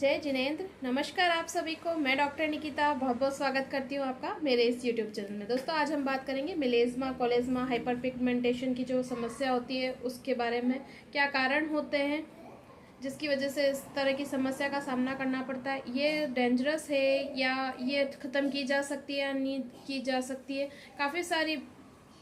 जय जिनेंद्र। नमस्कार आप सभी को। मैं डॉक्टर निकिता बहुत बहुत स्वागत करती हूँ आपका मेरे इस यूट्यूब चैनल में। दोस्तों आज हम बात करेंगे मिलेज़्मा कोलेज़्मा हाइपर पिगमेंटेशन की जो समस्या होती है उसके बारे में। क्या कारण होते हैं जिसकी वजह से इस तरह की समस्या का सामना करना पड़ता है, ये डेंजरस है या ये ख़त्म की जा सकती है या नहीं की जा सकती है। काफ़ी सारी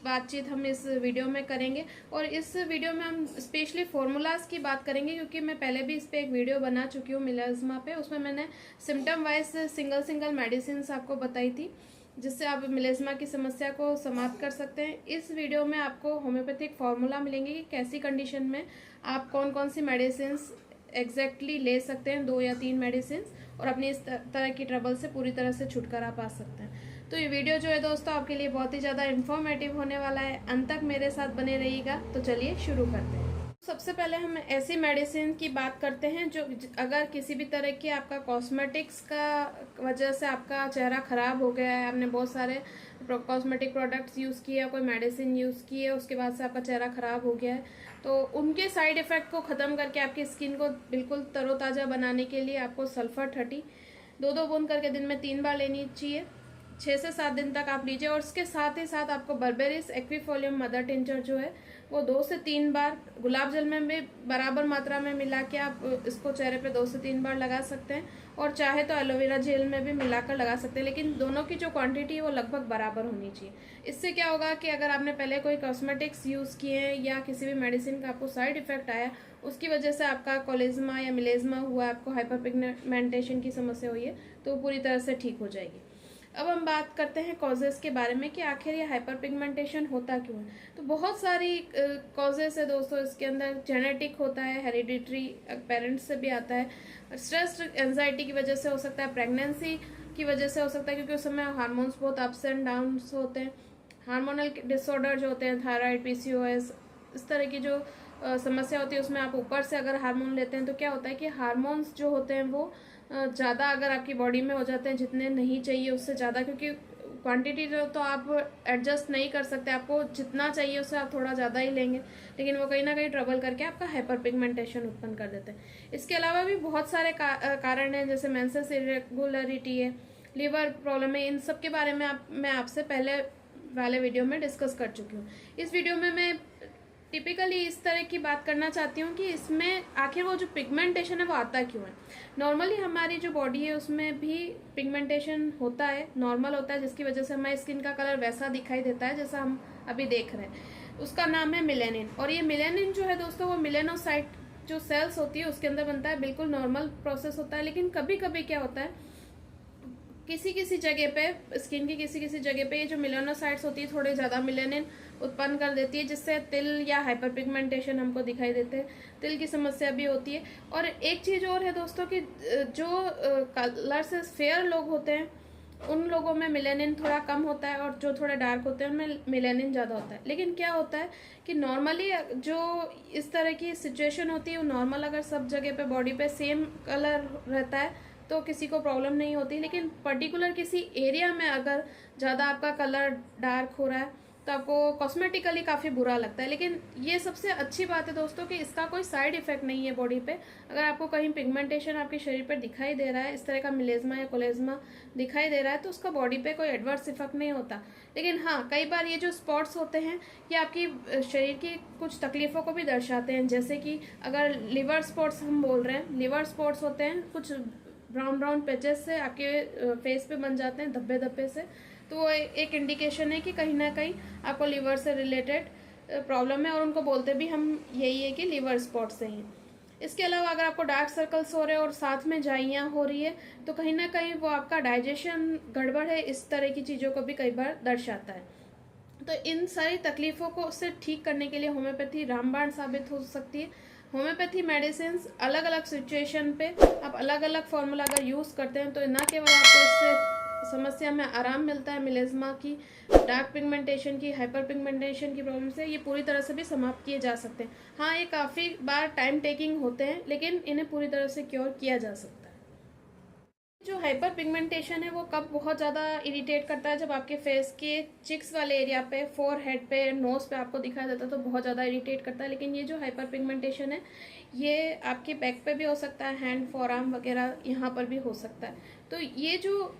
बातचीत हम इस वीडियो में करेंगे और इस वीडियो में हम स्पेशली फार्मूलाज की बात करेंगे क्योंकि मैं पहले भी इस पे एक वीडियो बना चुकी हूँ मिलेज़्मा पे। उसमें मैंने सिम्टम वाइज सिंगल मेडिसिन आपको बताई थी जिससे आप मिलेज़्मा की समस्या को समाप्त कर सकते हैं। इस वीडियो में आपको होम्योपैथिक फार्मूला मिलेंगे कि कैसी कंडीशन में आप कौन कौन सी मेडिसिन एग्जैक्टली ले सकते हैं, 2 या 3 मेडिसिन, और अपनी इस तरह की ट्रबल से पूरी तरह से छुटकारा पा सकते हैं। तो ये वीडियो जो है दोस्तों आपके लिए बहुत ही ज़्यादा इन्फॉर्मेटिव होने वाला है। अंत तक मेरे साथ बने रहिएगा। तो चलिए शुरू करते हैं। सबसे पहले हम ऐसी मेडिसिन की बात करते हैं जो अगर किसी भी तरह की आपका कॉस्मेटिक्स का वजह से आपका चेहरा ख़राब हो गया है, आपने बहुत सारे कॉस्मेटिक प्रोडक्ट्स यूज़ किए, कोई मेडिसिन यूज़ की है, उसके बाद से आपका चेहरा ख़राब हो गया है, तो उनके साइड इफ़ेक्ट को ख़त्म करके आपकी स्किन को बिल्कुल तरोताज़ा बनाने के लिए आपको सल्फर 30 2 बूंद करके दिन में 3 बार लेनी चाहिए। 6 से 7 दिन तक आप लीजिए। और उसके साथ ही साथ आपको बर्बेरिस एक्विफोलियम मदर टिंचर जो है वो 2 से 3 बार गुलाब जल में भी बराबर मात्रा में मिला के आप इसको चेहरे पे 2 से 3 बार लगा सकते हैं, और चाहे तो एलोवेरा जेल में भी मिलाकर लगा सकते हैं, लेकिन दोनों की जो क्वांटिटी है वो लगभग बराबर होनी चाहिए। इससे क्या होगा कि अगर आपने पहले कोई कॉस्मेटिक्स यूज़ किए हैं या किसी भी मेडिसिन का आपको साइड इफेक्ट आया, उसकी वजह से आपका कोलेज़्मा या मिलेज़्मा हुआ, आपको हाइपर पिगमेंटेशन की समस्या हुई है, तो पूरी तरह से ठीक हो जाएगी। अब हम बात करते हैं कॉजेज़ के बारे में कि आखिर ये हाइपर पिगमेंटेशन होता क्यों है। तो बहुत सारी कॉजेज़ है दोस्तों इसके अंदर। जेनेटिक होता है, हेरिडिटरी पेरेंट्स से भी आता है, स्ट्रेस एंजाइटी की वजह से हो सकता है, प्रेगनेंसी की वजह से हो सकता है क्योंकि उस समय हार्मोन्स बहुत अप्स एंड डाउन्स होते हैं, हार्मोनल डिसऑर्डर जो होते हैं, थायराइड, पीसीओएस, इस तरह की जो समस्या होती है उसमें आप ऊपर से अगर हार्मोन लेते हैं तो क्या होता है कि हार्मोन्स जो होते हैं वो ज़्यादा अगर आपकी बॉडी में हो जाते हैं जितने नहीं चाहिए उससे ज़्यादा, क्योंकि क्वांटिटी तो आप एडजस्ट नहीं कर सकते, आपको जितना चाहिए उससे आप थोड़ा ज़्यादा ही लेंगे, लेकिन वो कहीं ना कहीं ट्रबल करके आपका हाइपर पिगमेंटेशन उत्पन्न कर देते हैं। इसके अलावा भी बहुत सारे कारण हैं, जैसे मेंसेस इरेगुलरिटी है, लिवर प्रॉब्लम है। इन सब के बारे में मैं आपसे पहले वाले वीडियो में डिस्कस कर चुकी हूँ। इस वीडियो में मैं टिपिकली इस तरह की बात करना चाहती हूँ कि इसमें आखिर वो जो पिगमेंटेशन है वो आता क्यों है। नॉर्मली हमारी जो बॉडी है उसमें भी पिगमेंटेशन होता है, नॉर्मल होता है, जिसकी वजह से हमारी स्किन का कलर वैसा दिखाई देता है जैसा हम अभी देख रहे हैं। उसका नाम है मिलेनिन। और ये मिलेनिन जो है दोस्तों वो मिलेनोसाइट जो सेल्स होती है उसके अंदर बनता है। बिल्कुल नॉर्मल प्रोसेस होता है, लेकिन कभी कभी क्या होता है किसी किसी जगह पे, स्किन की किसी किसी जगह पे ये जो मिलेनोसाइट्स होती है थोड़े ज़्यादा मिलेनिन उत्पन्न कर देती है, जिससे तिल या हाइपर पिगमेंटेशन हमको दिखाई देते हैं। तिल की समस्या भी होती है। और एक चीज़ और है दोस्तों कि जो कलर से फेयर लोग होते हैं उन लोगों में मिलेनिन थोड़ा कम होता है, और जो थोड़े डार्क होते हैं उनमें मिलेनिन ज़्यादा होता है। लेकिन क्या होता है कि नॉर्मली जो इस तरह की सिचुएशन होती है वो नॉर्मल अगर सब जगह पे बॉडी पे सेम कलर रहता है तो किसी को प्रॉब्लम नहीं होती, लेकिन पर्टिकुलर किसी एरिया में अगर ज़्यादा आपका कलर डार्क हो रहा है तो आपको कॉस्मेटिकली काफ़ी बुरा लगता है। लेकिन ये सबसे अच्छी बात है दोस्तों कि इसका कोई साइड इफेक्ट नहीं है बॉडी पे। अगर आपको कहीं पिगमेंटेशन आपके शरीर पर दिखाई दे रहा है, इस तरह का मिलेज़्मा या कोलेज़्मा दिखाई दे रहा है, तो उसका बॉडी पे कोई एडवर्स इफेक्ट नहीं होता। लेकिन हाँ, कई बार ये जो स्पॉट्स होते हैं ये आपकी शरीर की कुछ तकलीफ़ों को भी दर्शाते हैं। जैसे कि अगर लिवर स्पॉट्स हम बोल रहे हैं, लिवर स्पॉट्स होते हैं कुछ ब्राउन ब्राउन पैचेस से आपके फेस पे बन जाते हैं, धब्बे धब्बे से, तो वो एक इंडिकेशन है कि कहीं ना कहीं आपको लिवर से रिलेटेड प्रॉब्लम है, और उनको बोलते भी हम यही है कि लिवर स्पॉट से ही। इसके अलावा अगर आपको डार्क सर्कल्स हो रहे हैं और साथ में झाइयाँ हो रही है तो कहीं ना कहीं वो आपका डाइजेशन गड़बड़ है, इस तरह की चीज़ों को भी कई बार दर्शाता है। तो इन सारी तकलीफ़ों को से ठीक करने के लिए होम्योपैथी रामबाण साबित हो सकती है। होम्योपैथी मेडिसिन अलग अलग सिचुएशन पे आप अलग अलग फार्मूला अगर यूज़ करते हैं तो न केवल आपको इससे समस्या में आराम मिलता है, मिलेज़्मा की, डार्क पिगमेंटेशन की, हाइपर पिगमेंटेशन की प्रॉब्लम से ये पूरी तरह से भी समाप्त किए जा सकते हैं। हाँ, ये काफ़ी बार टाइम टेकिंग होते हैं, लेकिन इन्हें पूरी तरह से क्योर किया जा सकता है। जो हाइपर पिगमेंटेशन है वो कब बहुत ज़्यादा इरिटेट करता है, जब आपके फेस के चिक्स वाले एरिया पे, फोर हेड पे, नोज पे आपको दिखाई देता है तो बहुत ज़्यादा इरिटेट करता है। लेकिन ये जो हाइपर पिगमेंटेशन है ये आपके बैक पे भी हो सकता है, हैंड, फोर आर्म वगैरह यहाँ पर भी हो सकता है। तो ये जो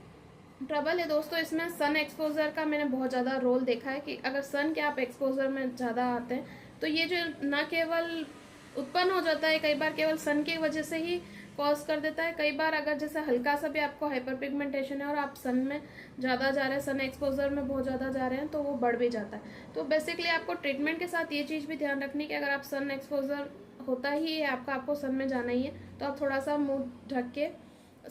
ट्रबल है दोस्तों, इसमें सन एक्सपोजर का मैंने बहुत ज़्यादा रोल देखा है कि अगर सन के आप एक्सपोजर में ज़्यादा आते हैं तो ये जो ना केवल उत्पन्न हो जाता है कई बार केवल सन की वजह से ही कॉज कर देता है, कई बार अगर जैसे हल्का सा भी आपको हाइपर पिगमेंटेशन है और आप सन में ज़्यादा जा रहे हैं, सन एक्सपोजर में बहुत ज़्यादा जा रहे हैं तो वो बढ़ भी जाता है। तो बेसिकली आपको ट्रीटमेंट के साथ ये चीज़ भी ध्यान रखनी कि अगर आप सन एक्सपोजर होता ही है आपको सन में जाना ही है तो आप थोड़ा सा मुंह ढक के,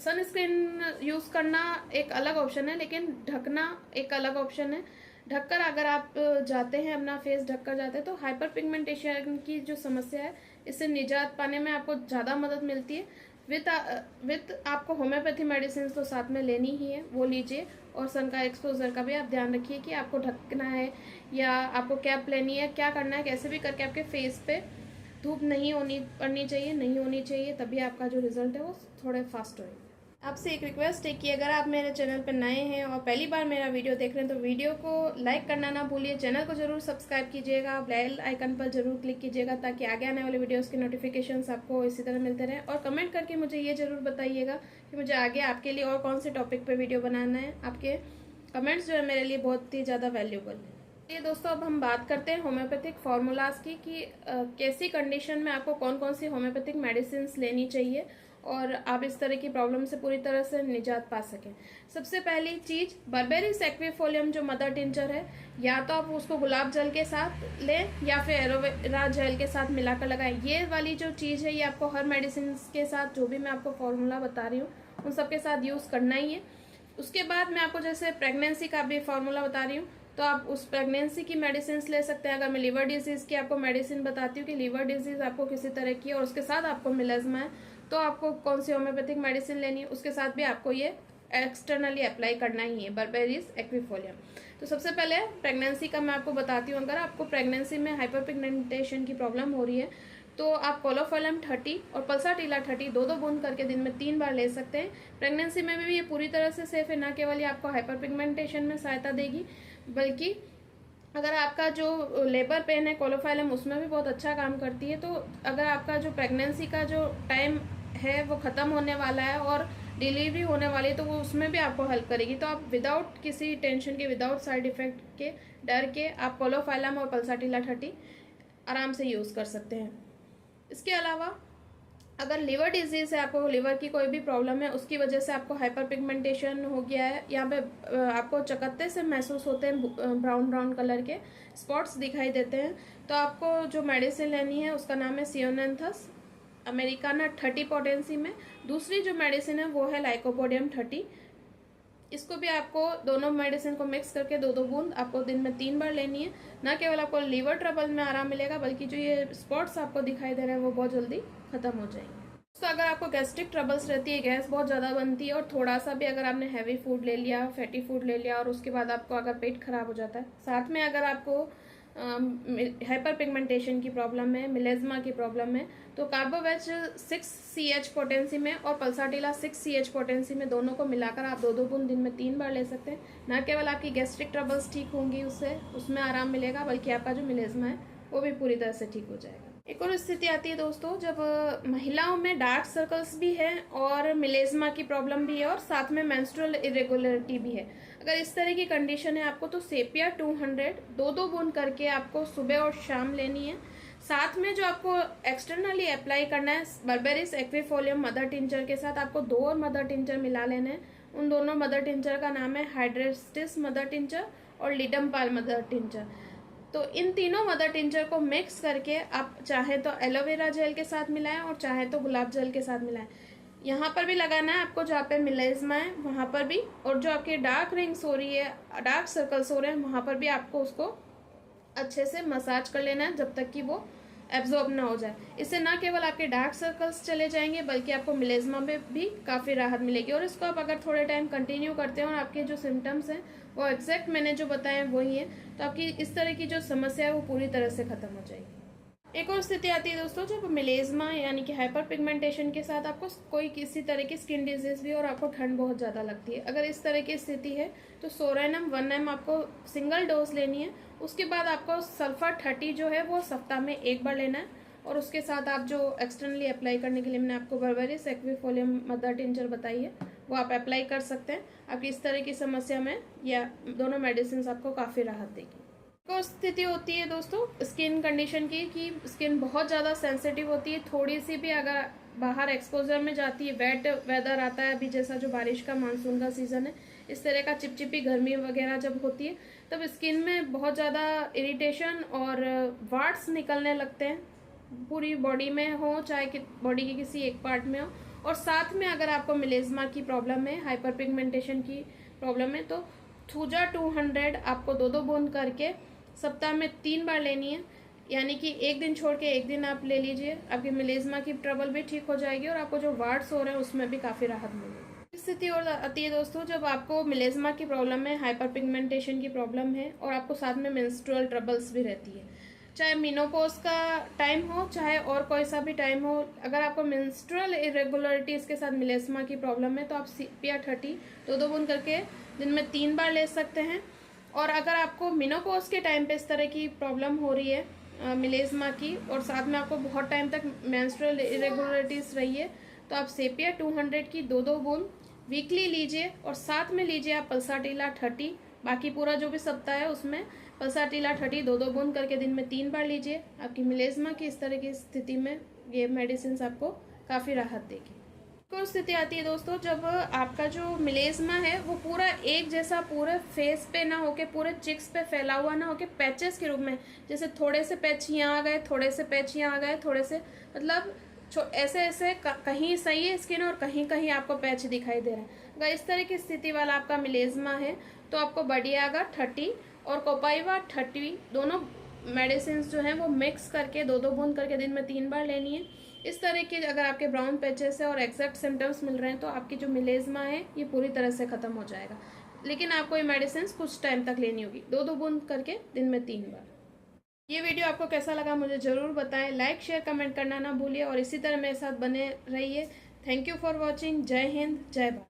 सनस्क्रीन यूज़ करना एक अलग ऑप्शन है लेकिन ढकना एक अलग ऑप्शन है। ढककर अगर आप जाते हैं, अपना फेस ढककर जाते हैं तो हाइपर पिगमेंटेशन की जो समस्या है इससे निजात पाने में आपको ज़्यादा मदद मिलती है। विथ आपको होम्योपैथी मेडिसिन तो साथ में लेनी ही है, वो लीजिए। और सन का एक्सपोजर का भी आप ध्यान रखिए कि आपको ढकना है या आपको कैप लेनी है, क्या करना है, कैसे भी करके आपके फेस पे धूप नहीं पड़नी चाहिए, तभी आपका जो रिजल्ट है वो थोड़े फास्ट होएगा। आपसे एक रिक्वेस्ट है कि अगर आप मेरे चैनल पर नए हैं और पहली बार मेरा वीडियो देख रहे हैं तो वीडियो को लाइक करना ना भूलिए, चैनल को जरूर सब्सक्राइब कीजिएगा, बेल आइकन पर जरूर क्लिक कीजिएगा ताकि आगे आने वाले वीडियोस के नोटिफिकेशंस आपको इसी तरह मिलते रहें। और कमेंट करके मुझे ये जरूर बताइएगा कि मुझे आगे आपके लिए और कौन से टॉपिक पर वीडियो बनाना है। आपके कमेंट्स जो है मेरे लिए बहुत ही ज़्यादा वैल्यूबल है। ये दोस्तों अब हम बात करते हैं होम्योपैथिक फार्मूलाज की कि कैसी कंडीशन में आपको कौन कौन सी होम्योपैथिक मेडिसिन लेनी चाहिए और आप इस तरह की प्रॉब्लम से पूरी तरह से निजात पा सकें। सबसे पहली चीज बर्बेरिस एक्विफोलियम जो मदर टिंचर है, या तो आप उसको गुलाब जल के साथ लें या फिर एलोवेरा जेल के साथ मिलाकर लगाएं। ये वाली जो चीज़ है ये आपको हर मेडिसिन के साथ, जो भी मैं आपको फॉर्मूला बता रही हूँ उन सबके साथ यूज़ करना ही है। उसके बाद मैं आपको जैसे प्रेगनेंसी का भी फॉर्मूला बता रही हूँ तो आप उस प्रेगनेंसी की मेडिसिन ले सकते हैं। अगर मैं लीवर डिजीज़ की आपको मेडिसिन बताती हूँ कि लीवर डिजीज़ आपको किसी तरह की और उसके साथ आपको मिलेज्मा है तो आपको कौन सी होम्योपैथिक मेडिसिन लेनी है, उसके साथ भी आपको ये एक्सटर्नली अप्लाई करना ही है, बर्बेरिस एक्विफोलियम। तो सबसे पहले प्रेगनेंसी का मैं आपको बताती हूँ। अगर आपको प्रेगनेंसी में हाइपर पिगमेंटेशन की प्रॉब्लम हो रही है तो आप कोलोफिलम 30 और पल्साटिला 30 दो बूंद करके दिन में 3 बार ले सकते हैं। प्रेगनेंसी में भी ये पूरी तरह से सेफ है, न केवल ये आपको हाइपर पिगमेंटेशन में सहायता देगी बल्कि अगर आपका जो लेबर पेन है कोलोफाइलम उसमें भी बहुत अच्छा काम करती है। तो अगर आपका जो प्रेगनेंसी का जो टाइम है वो ख़त्म होने वाला है और डिलीवरी होने वाली है तो वो उसमें भी आपको हेल्प करेगी। तो आप विदाउट किसी टेंशन के, विदाउट साइड इफेक्ट के, डर के आप कोलोफाइलम और पल्साटिला 30 आराम से यूज़ कर सकते हैं। इसके अलावा अगर लिवर डिजीज़ है, आपको लिवर की कोई भी प्रॉब्लम है, उसकी वजह से आपको हाइपर पिगमेंटेशन हो गया है, यहाँ पे आपको चकत्ते से महसूस होते हैं, ब्राउन कलर के स्पॉट्स दिखाई देते हैं, तो आपको जो मेडिसिन लेनी है उसका नाम है सियोनेंथस अमेरिकाना 30 पोटेंसी में। दूसरी जो मेडिसिन है वो है लाइकोपोडियम 30। इसको भी आपको दोनों मेडिसिन को मिक्स करके 2 बूंद आपको दिन में 3 बार लेनी है। ना केवल आपको लीवर ट्रबल में आराम मिलेगा बल्कि जो ये स्पॉट्स आपको दिखाई दे रहे हैं वो बहुत जल्दी खत्म हो जाएंगे। तो अगर आपको गैस्ट्रिक ट्रबल्स रहती है, गैस बहुत ज़्यादा बनती है और थोड़ा सा भी अगर आपने हैवी फूड ले लिया, फैटी फूड ले लिया और उसके बाद आपको अगर पेट खराब हो जाता है, साथ में अगर आपको हाइपर पिगमेंटेशन की प्रॉब्लम है, मिलेज्मा की प्रॉब्लम है, तो कार्बोवेज 6CH पोटेंसी में और पल्साटिला 6CH पोटेंसी में दोनों को मिलाकर आप 2 बूंद दिन में 3 बार ले सकते हैं। न केवल आपकी गैस्ट्रिक ट्रबल्स ठीक होंगी, उसमें आराम मिलेगा बल्कि आपका जो मिलेज्मा है वो भी पूरी तरह से ठीक हो जाएगा। एक और स्थिति आती है दोस्तों जब महिलाओं में डार्क सर्कल्स भी है और मिलेज्मा की प्रॉब्लम भी है और साथ में मेंस्ट्रुअल इरेगुलरिटी भी है। अगर इस तरह की कंडीशन है आपको तो सेपिया 200 2 बूंद करके आपको सुबह और शाम लेनी है। साथ में जो आपको एक्सटर्नली अप्लाई करना है बर्बेरिस एक्विफोलियम मदर टिंचर के साथ आपको 2 और मदर टिंचर मिला लेने हैं। उन दोनों मदर टिंचर का नाम है हाइड्रेस्टिस मदर टिंचर और लिडमपाल मदर टिंचर। तो इन तीनों मदर टिंचर को मिक्स करके आप चाहे तो एलोवेरा जेल के साथ मिलाएं और चाहे तो गुलाब जल के साथ मिलाएं। यहाँ पर भी लगाना है आपको जहाँ पे मिलेज्मा है वहाँ पर भी, और जो आपके डार्क रिंग्स हो रही है, डार्क सर्कल्स हो रहे हैं, वहाँ पर भी आपको उसको अच्छे से मसाज कर लेना है जब तक कि वो एब्जॉर्ब ना हो जाए। इससे ना केवल आपके डार्क सर्कल्स चले जाएंगे बल्कि आपको मिलेज्मा में भी काफ़ी राहत मिलेगी। और इसको आप अगर थोड़े टाइम कंटिन्यू करते हैं और आपके जो सिम्टम्स हैं वो एग्जैक्ट मैंने जो बताए हैं वही है, तो आपकी इस तरह की जो समस्या है वो पूरी तरह से ख़त्म हो जाएगी। एक और स्थिति आती है दोस्तों जब मिलेज़मा यानी कि हाइपर पिगमेंटेशन के साथ आपको कोई किसी तरह की स्किन डिजीज भी और आपको ठंड बहुत ज़्यादा लगती है। अगर इस तरह की स्थिति है तो सोरेनम 1 ml आपको सिंगल डोज लेनी है। उसके बाद आपको सल्फर 30 जो है वो सप्ताह में एक बार लेना है। और उसके साथ आप जो एक्सटर्नली अप्लाई करने के लिए मैंने आपको बर्बेरिस एक्विफोलियम मदर टिंचर बताई है वो आप अप्लाई कर सकते हैं। आपकी इस तरह की समस्या में या दोनों मेडिसिन आपको काफ़ी राहत देगी। को स्थिति होती है दोस्तों स्किन कंडीशन की कि स्किन बहुत ज़्यादा सेंसिटिव होती है। थोड़ी सी भी अगर बाहर एक्सपोजर में जाती है, वेट वेदर आता है अभी जैसा जो बारिश का मानसून का सीज़न है, इस तरह का चिपचिपी गर्मी वगैरह जब होती है तब स्किन में बहुत ज़्यादा इरिटेशन और वार्ड्स निकलने लगते हैं, पूरी बॉडी में हो चाहे बॉडी के किसी एक पार्ट में हो। और साथ में अगर आपको मिलेज़मा की प्रॉब्लम है, हाइपर पिगमेंटेशन की प्रॉब्लम है, तो थूजा 200 आपको 2-2 बूंद करके सप्ताह में 3 बार लेनी है। यानी कि एक दिन छोड़ के एक दिन आप ले लीजिए, आपकी मिलेज़मा की ट्रबल भी ठीक हो जाएगी और आपको जो वार्ड्स हो रहे हैं उसमें भी काफ़ी राहत मिलेगी। स्थिति और आती है दोस्तों जब आपको मिलेज़मा की प्रॉब्लम है, हाइपर पिगमेंटेशन की प्रॉब्लम है और आपको साथ में मेंस्ट्रुअल ट्रबल्स भी रहती है, चाहे मेनोपॉज का टाइम हो चाहे और कोई सा भी टाइम हो। अगर आपको मेंस्ट्रुअल इरेगुलरिटीज के साथ मिलेज़मा की प्रॉब्लम है तो आप CPR 30 2-2 बूंद करके दिन में 3 बार ले सकते हैं। और अगर आपको मेनोपॉज के टाइम पे इस तरह की प्रॉब्लम हो रही है मिलेज़मा की और साथ में आपको बहुत टाइम तक मेंस्ट्रुअल इरेगुलरिटीज रही है तो आप CPR 200 की 2-2 बूंद वीकली लीजिए और साथ में लीजिए आप पल्साटिला 30। बाकी पूरा जो भी सप्ताह है उसमें पल्साटिला 30 2-2 बूंद करके दिन में 3 बार लीजिए। आपकी मिलेज़मा की इस तरह की स्थिति में ये मेडिसिन आपको काफ़ी राहत देगी। को स्थिति आती है दोस्तों जब आपका जो मिलेज़मा है वो पूरा एक जैसा पूरे फेस पे ना होके पूरे चिक्स पे फैला हुआ ना होके पैचेस के रूप में, जैसे थोड़े से पैच यहाँ आ गए, थोड़े से पैच यहाँ आ गए, थोड़े से मतलब ऐसे ऐसे कहीं सही है स्किन और कहीं कहीं आपको पैच दिखाई दे रहा है। अगर इस तरह की स्थिति वाला आपका मिलेज़मा है तो आपको बडियागा 30 और कोपाइवा 30 दोनों मेडिसिन जो हैं वो मिक्स करके 2-2 बूंद करके दिन में 3 बार लेनी है। इस तरह के अगर आपके ब्राउन पैचेस है और एग्जैक्ट सिम्टम्स मिल रहे हैं तो आपकी जो मिलेज़मा है ये पूरी तरह से ख़त्म हो जाएगा। लेकिन आपको ये मेडिसिन कुछ टाइम तक लेनी होगी, 2-2 बूंद करके दिन में 3 बार। ये वीडियो आपको कैसा लगा मुझे ज़रूर बताएं। लाइक शेयर कमेंट करना ना भूलिए और इसी तरह मेरे साथ बने रहिए। Thank you for watching. जय हिंद, जय भारत।